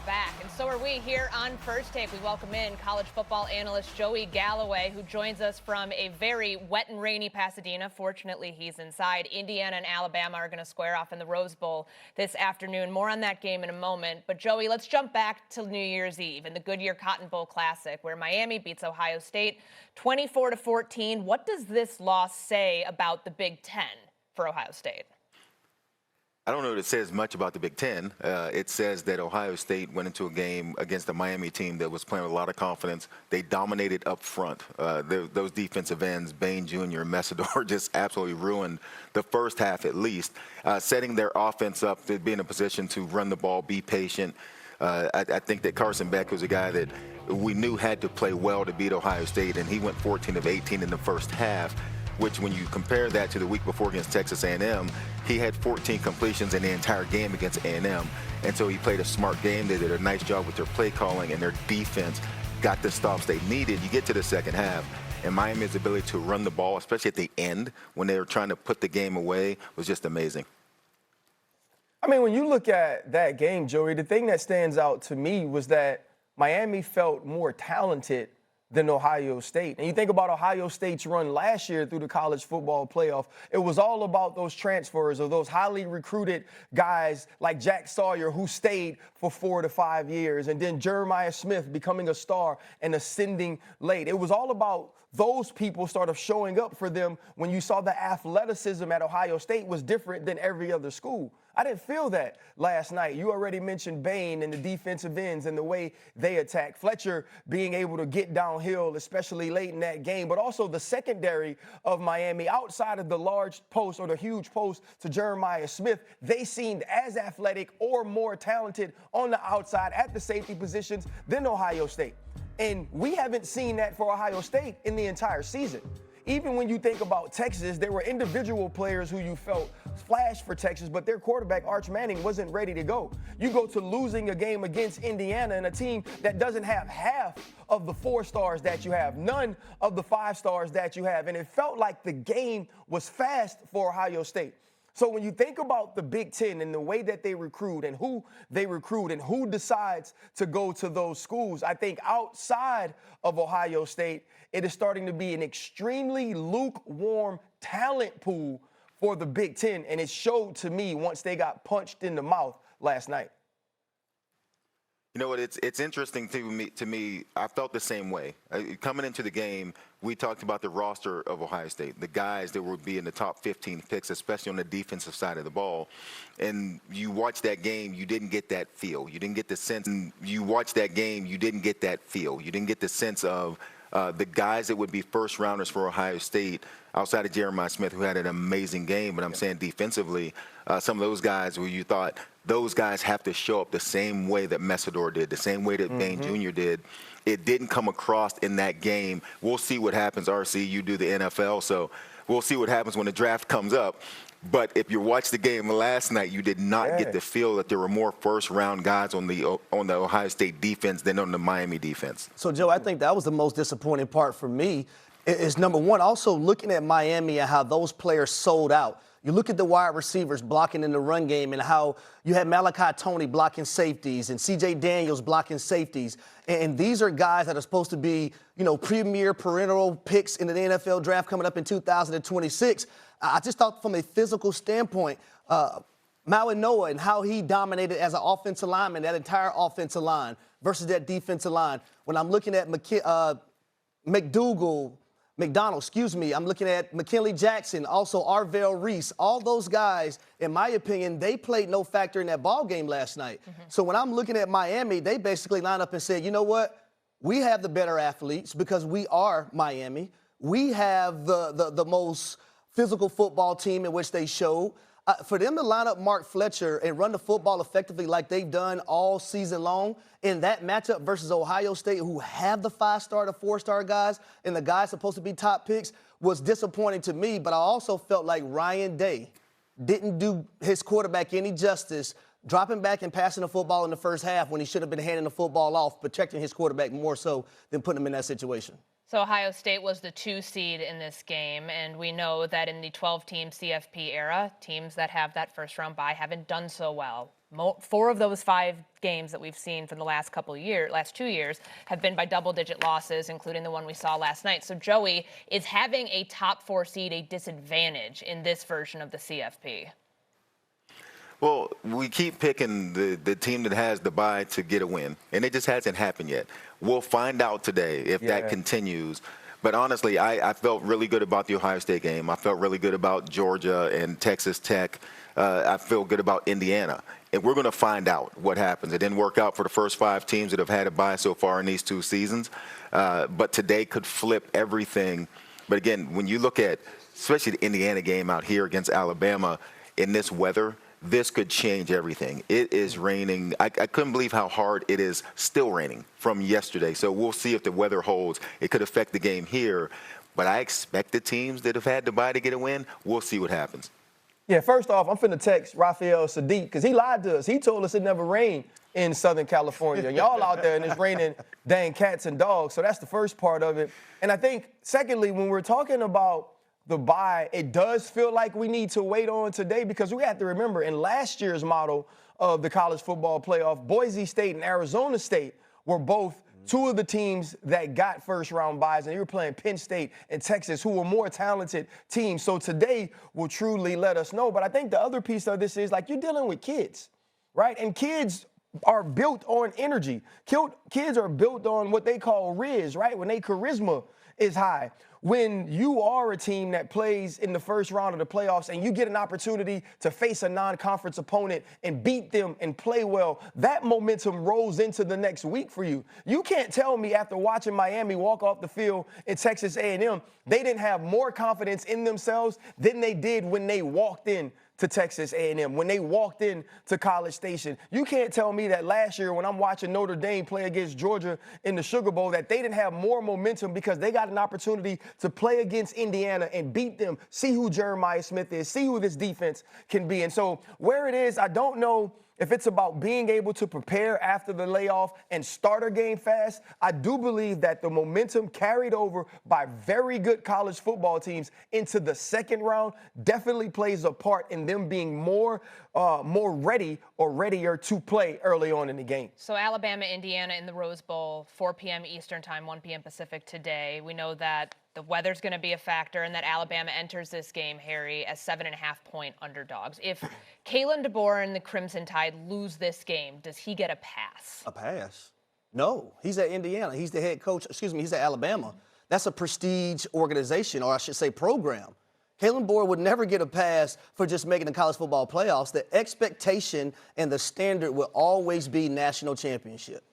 back, and so are we here on First Take. We welcome in college football analyst Joey Galloway, who joins us from a very wet and rainy Pasadena. Fortunately, he's inside. Indiana and Alabama are going to square off in the Rose Bowl this afternoon. More on that game in a moment. But, Joey, let's jump back to New Year's Eve in the Goodyear Cotton Bowl Classic, where Miami beats Ohio State 24-14. What does this loss say about the Big Ten for Ohio State? I don't know that it says much about the Big Ten. It says that Ohio State went into a game against a Miami team that was playing with a lot of confidence. They dominated up front. Those defensive ends, Bain Jr. and Messidor, just absolutely ruined the first half at least, setting their offense up to be in a position to run the ball, be patient. I think that Carson Beck was a guy that we knew had to play well to beat Ohio State, and he went 14 of 18 in the first half, which when you compare that to the week before against Texas A&M, he had 14 completions in the entire game against A&M. And so he played a smart game. They did a nice job with their play calling, and their defense got the stops they needed. You get to the second half, and Miami's ability to run the ball, especially at the end when they were trying to put the game away, was just amazing. I mean, when you look at that game, Joey, the thing that stands out to me was that Miami felt more talented than Ohio State. And you think about Ohio State's run last year through the college football playoff, it was all about those transfers of those highly recruited guys like Jack Sawyer, who stayed for 4 to 5 years, and then Jeremiah Smith becoming a star and ascending late. It was all about those people sort of showing up for them when you saw the athleticism at Ohio State was different than every other school. I didn't feel that last night. You already mentioned Bain and the defensive ends and the way they attack. Fletcher being able to get downhill, especially late in that game, but also the secondary of Miami outside of the large post or the huge post to Jeremiah Smith. They seemed as athletic or more talented on the outside at the safety positions than Ohio State. And we haven't seen that for Ohio State in the entire season. Even when you think about Texas, there were individual players who you felt flashed for Texas, but their quarterback, Arch Manning, wasn't ready to go. You go to losing a game against Indiana and a team that doesn't have half of the 4 stars that you have, none of the 5 stars that you have, and it felt like the game was fast for Ohio State. So when you think about the Big Ten and the way that they recruit and who they recruit and who decides to go to those schools, I think outside of Ohio State, it is starting to be an extremely lukewarm talent pool for the Big Ten, and it showed to me once they got punched in the mouth last night. You know what? It's interesting to me. I felt the same way. Coming into the game, we talked about the roster of Ohio State, the guys that would be in the top 15 picks, especially on the defensive side of the ball. And you watch that game, you didn't get that feel. You didn't get the sense. You watch that game, you didn't get that feel. You didn't get the sense of the guys that would be first rounders for Ohio State, outside of Jeremiah Smith, who had an amazing game. But I'm saying defensively, some of those guys where you thought those guys have to show up the same way that Messidor did, the same way that Bain Jr. did. It didn't come across in that game. We'll see what happens, RC. You do the NFL, so we'll see what happens when the draft comes up. But if you watched the game last night, you did not get the feel that there were more first-round guys on the Ohio State defense than on the Miami defense. So, Joe, I think that was the most disappointing part for me is, number one, also looking at Miami and how those players sold out. You look at the wide receivers blocking in the run game and how you had Malachi Toney blocking safeties and C.J. Daniels blocking safeties. And these are guys that are supposed to be, premier perennial picks in the NFL draft coming up in 2026. I just thought from a physical standpoint, Maui Noah and how he dominated as an offensive lineman, that entire offensive line versus that defensive line. When I'm looking at McDonald, I'm looking at McKinley Jackson, also Arvell Reese. All those guys, in my opinion, they played no factor in that ball game last night. So when I'm looking at Miami, they basically line up and said, you know what? We have the better athletes because we are Miami. We have the most physical football team in which they showed. For them to line up Mark Fletcher and run the football effectively like they've done all season long in that matchup versus Ohio State, who have the 5-star to 4-star guys and the guys supposed to be top picks, was disappointing to me. But I also felt like Ryan Day didn't do his quarterback any justice dropping back and passing the football in the first half when he should have been handing the football off, protecting his quarterback more so than putting him in that situation. So Ohio State was the 2 seed in this game, and we know that in the 12-team CFP era, teams that have that first-round bye haven't done so well. 4 of those 5 games that we've seen from the last 2 years, have been by double-digit losses, including the one we saw last night. So, Joey, is having a top 4 seed a disadvantage in this version of the CFP? Well, we keep picking the team that has the bye to get a win, and it just hasn't happened yet. We'll find out today if that continues. But honestly, I felt really good about the Ohio State game. I felt really good about Georgia and Texas Tech. I feel good about Indiana. And we're going to find out what happens. It didn't work out for the first 5 teams that have had a bye so far in these 2 seasons. But today could flip everything. But again, when you look at especially the Indiana game out here against Alabama in this weather, this could change everything. It is raining. I couldn't believe how hard it is still raining from yesterday. So we'll see if the weather holds. It could affect the game here. But I expect the teams that have had the bye to get a win. We'll see what happens. Yeah, first off, I'm finna text Raphael Sadiq because he lied to us. He told us it never rained in Southern California. Y'all out there and it's raining dang cats and dogs. So that's the first part of it. And I think, secondly, when we're talking about the bye, it does feel like we need to wait on today because we have to remember in last year's model of the college football playoff, Boise State and Arizona State were both 2 of the teams that got first-round byes, and they were playing Penn State and Texas, who were more talented teams. So today will truly let us know. But I think the other piece of this is, like, you're dealing with kids, right? And kids are built on energy. Kids are built on what they call riz, right? When their charisma is high. When you are a team that plays in the first round of the playoffs and you get an opportunity to face a non-conference opponent and beat them and play well, that momentum rolls into the next week for you. You can't tell me after watching Miami walk off the field in Texas A&M, they didn't have more confidence in themselves than they did when they walked in to Texas A&M, when they walked in to College Station. You can't tell me that last year when I'm watching Notre Dame play against Georgia in the Sugar Bowl that they didn't have more momentum because they got an opportunity to play against Indiana and beat them, see who Jeremiah Smith is, see who this defense can be. And so where it is, I don't know if it's about being able to prepare after the layoff and start a game fast. I do believe that the momentum carried over by very good college football teams into the second round definitely plays a part in them being more ready or readier to play early on in the game. So Alabama, Indiana in the Rose Bowl, 4 p.m. Eastern time, 1 p.m. Pacific today. We know that the weather's going to be a factor and that Alabama enters this game, Harry, as 7.5-point underdogs. If Kalen DeBoer and the Crimson Tide lose this game, does he get a pass? A pass? No. He's at Indiana. He's the head coach. He's at Alabama. That's a prestige organization, or I should say program. Kalen DeBoer would never get a pass for just making the college football playoffs. The expectation and the standard will always be national championship.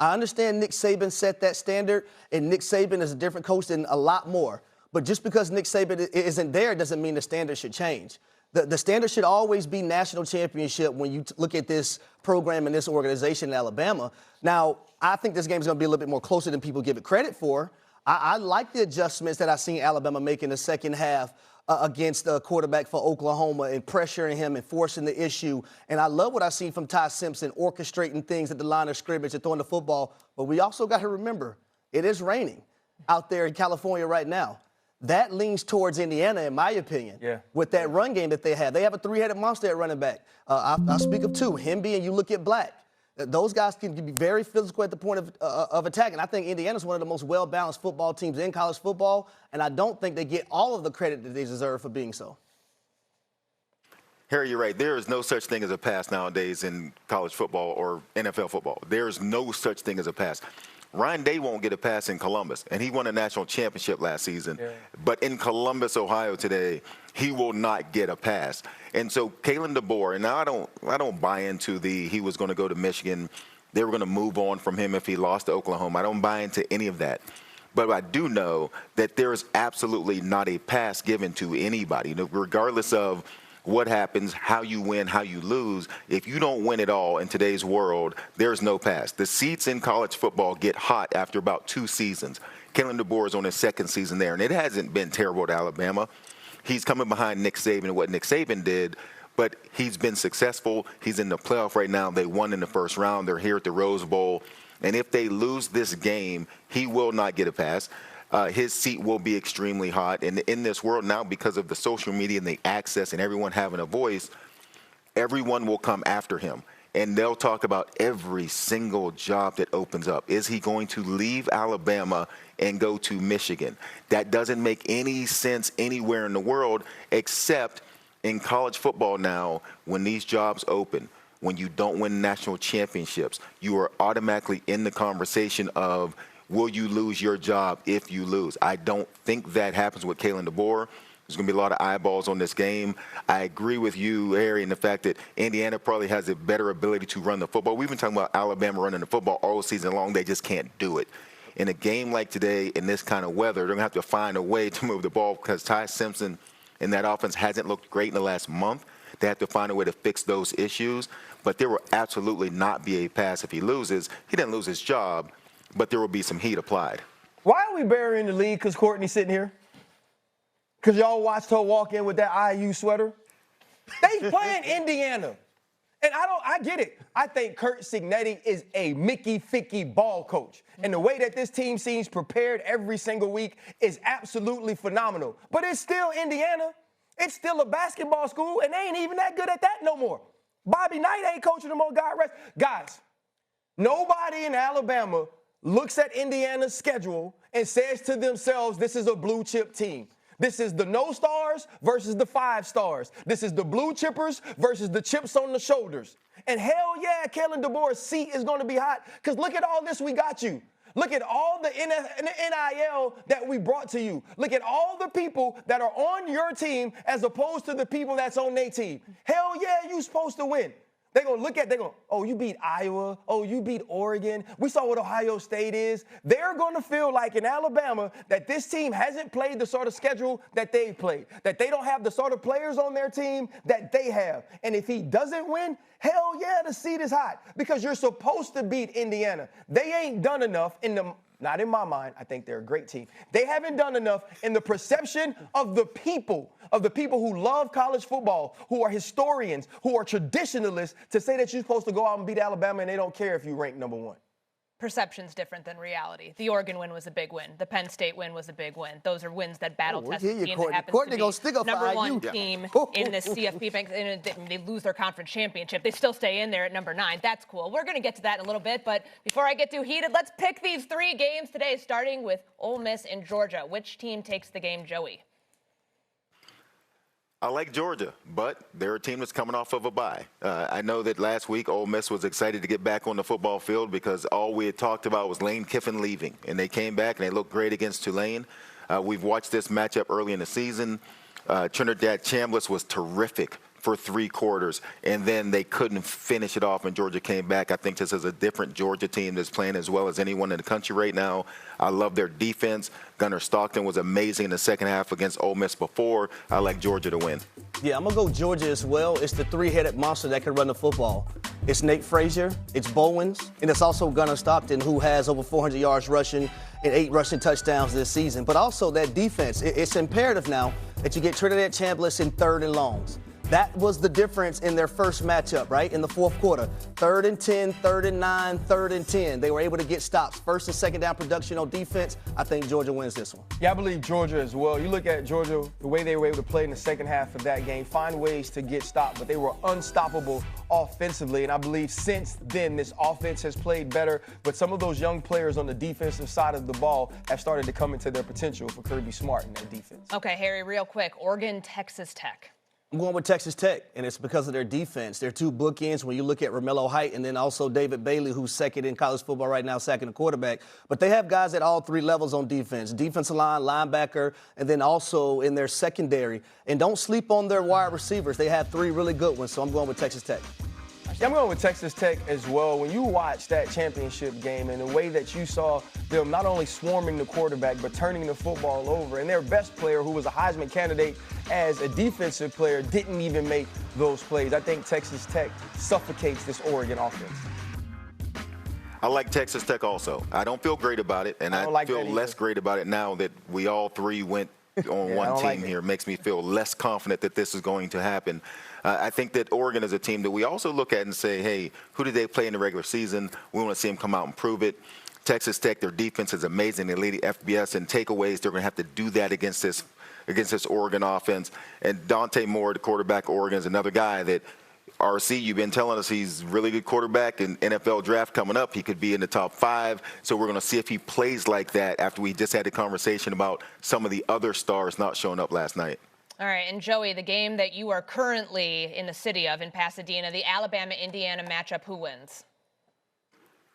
I understand Nick Saban set that standard, and Nick Saban is a different coach than a lot more. But just because Nick Saban isn't there doesn't mean the standard should change. The standard should always be national championship when you look at this program and this organization in Alabama. Now, I think this game is going to be a little bit more closer than people give it credit for. I like the adjustments that I've seen Alabama make in the second half against the quarterback for Oklahoma and pressuring him and forcing the issue. And I love what I've seen from Ty Simpson, orchestrating things at the line of scrimmage and throwing the football. But we also got to remember, it is raining out there in California right now. That leans towards Indiana, in my opinion, with that run game that they have. They have a 3-headed monster at running back. I'll speak of 2, him being you look at Black. Those guys can be very physical at the point of attack. And I think Indiana's one of the most well-balanced football teams in college football, and I don't think they get all of the credit that they deserve for being so. Harry, you're right. There is no such thing as a pass nowadays in college football or NFL football. There is no such thing as a pass. Ryan Day won't get a pass in Columbus, and he won a national championship last season. But in Columbus, Ohio today, he will not get a pass. And so Kalen DeBoer, and now I don't buy into he was going to go to Michigan. They were going to move on from him if he lost to Oklahoma. I don't buy into any of that. But I do know that there is absolutely not a pass given to anybody, regardless of what happens, how you win, how you lose. If you don't win it all in today's world, there's no pass. The seats in college football get hot after about 2 seasons. Kalen DeBoer is on his 2nd season there, and it hasn't been terrible to Alabama. He's coming behind Nick Saban and what Nick Saban did. But he's been successful. He's in the playoff right now. They won in the first round. They're here at the Rose Bowl. And if they lose this game, he will not get a pass. His seat will be extremely hot. And in this world now, because of the social media and the access and everyone having a voice, everyone will come after him. And they'll talk about every single job that opens up. Is he going to leave Alabama and go to Michigan? That doesn't make any sense anywhere in the world except in college football now. When these jobs open, when you don't win national championships, you are automatically in the conversation of, will you lose your job if you lose? I don't think that happens with Kalen DeBoer. There's going to be a lot of eyeballs on this game. I agree with you, Harry, in the fact that Indiana probably has a better ability to run the football. We've been talking about Alabama running the football all season long. They just can't do it. In a game like today, in this kind of weather, they're going to have to find a way to move the ball because Ty Simpson and that offense hasn't looked great in the last month. They have to find a way to fix those issues. But there will absolutely not be a pass if he loses. He didn't lose his job, but there will be some heat applied. Why are we burying the lead because Courtney's sitting here? Because y'all watched her walk in with that IU sweater? They playing Indiana. And I get it. I think Kurt Cignetti is a Mickey-Ficky ball coach. And the way that this team seems prepared every single week is absolutely phenomenal. But it's still Indiana. It's still a basketball school, and they ain't even that good at that no more. Bobby Knight ain't coaching no more, God rest. Guys, nobody in Alabama looks at Indiana's schedule and says to themselves, this is a blue chip team. This is the no stars versus the 5 stars. This is the blue chippers versus the chips on the shoulders. And hell yeah, Kalen DeBoer's seat is going to be hot because look at all this we got you. Look at all the NIL that we brought to you. Look at all the people that are on your team as opposed to the people that's on their team. Hell yeah, you supposed to win. They're going to look at, oh, you beat Iowa. Oh, you beat Oregon. We saw what Ohio State is. They're going to feel like in Alabama that this team hasn't played the sort of schedule that they've played, that they don't have the sort of players on their team that they have. And if he doesn't win, hell yeah, the seat is hot because you're supposed to beat Indiana. They ain't done enough not in my mind. I think they're a great team. They haven't done enough in the perception of the people who love college football, who are historians, who are traditionalists, to say that you're supposed to go out and beat Alabama and they don't care if you rank number 1. Perception's different than reality. The Oregon win was a big win. The Penn State win was a big win. Those are wins that battle-tested team that happens to be number 1 team in the CFP bank. And they lose their conference championship. They still stay in there at number 9. That's cool. We're going to get to that in a little bit. But before I get too heated, let's pick these 3 games today, starting with Ole Miss and Georgia. Which team takes the game, Joey? I like Georgia, but they're a team that's coming off of a bye. I know that last week Ole Miss was excited to get back on the football field because all we had talked about was Lane Kiffin leaving, and they came back and they looked great against Tulane. We've watched this matchup early in the season. Trinidad Chambliss was terrific for 3 quarters, and then they couldn't finish it off, and Georgia came back. I think this is a different Georgia team that's playing as well as anyone in the country right now. I love their defense. Gunnar Stockton was amazing in the second half against Ole Miss before. I like Georgia to win. Yeah, I'm going to go Georgia as well. It's the 3-headed monster that can run the football. It's Nate Frazier, it's Bowens, and it's also Gunnar Stockton, who has over 400 yards rushing and 8 rushing touchdowns this season. But also that defense. It's imperative now that you get Trinidad Chambliss in 3rd and longs. That was the difference in their first matchup, right, in the 4th quarter. 3rd and 10, 3rd and 9, 3rd and 10. They were able to get stops. 1st and 2nd down production on defense. I think Georgia wins this one. Yeah, I believe Georgia as well. You look at Georgia, the way they were able to play in the second half of that game, find ways to get stopped, but they were unstoppable offensively. And I believe since then, this offense has played better, but some of those young players on the defensive side of the ball have started to come into their potential for Kirby Smart in that defense. Okay, Harry, real quick. Oregon, Texas Tech. I'm going with Texas Tech, and it's because of their defense. They're 2 bookends when you look at Romello Height and then also David Bailey, who's 2nd in college football right now, sacking the quarterback. But they have guys at all 3 levels on defense, defensive line, linebacker, and then also in their secondary. And don't sleep on their wide receivers. They have 3 really good ones, so I'm going with Texas Tech. Yeah, I'm going with Texas Tech as well. When you watch that championship game and the way that you saw them not only swarming the quarterback but turning the football over, and their best player, who was a Heisman candidate as a defensive player, didn't even make those plays. I think Texas Tech suffocates this Oregon offense. I like Texas Tech also. I don't feel great about it, and I feel less great about it now that we all 3 went on Yeah, I one don't team like it. here makes me feel less confident that this is going to happen. I think that Oregon is a team that we also look at and say, hey, who did they play in the regular season? We want to see them come out and prove it. Texas Tech, their defense is amazing. They lead the FBS in takeaways. They're going to have to do that against this Oregon offense. And Dante Moore, the quarterback of Oregon, is another guy that RC, you've been telling us he's a really good quarterback in NFL draft coming up. He could be in the top 5. So we're going to see if he plays like that after we just had a conversation about some of the other stars not showing up last night. All right, and Joey, the game that you are currently in the city of in Pasadena, the Alabama-Indiana matchup, who wins?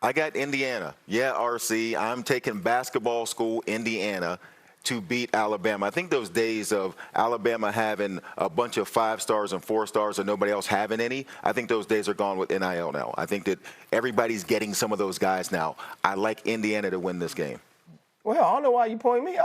I got Indiana. Yeah, RC, I'm taking basketball school Indiana to beat Alabama. I think those days of Alabama having a bunch of 5 stars and 4 stars and nobody else having any, I think those days are gone with NIL now. I think that everybody's getting some of those guys now. I like Indiana to win this game. Well, I don't know why you point me.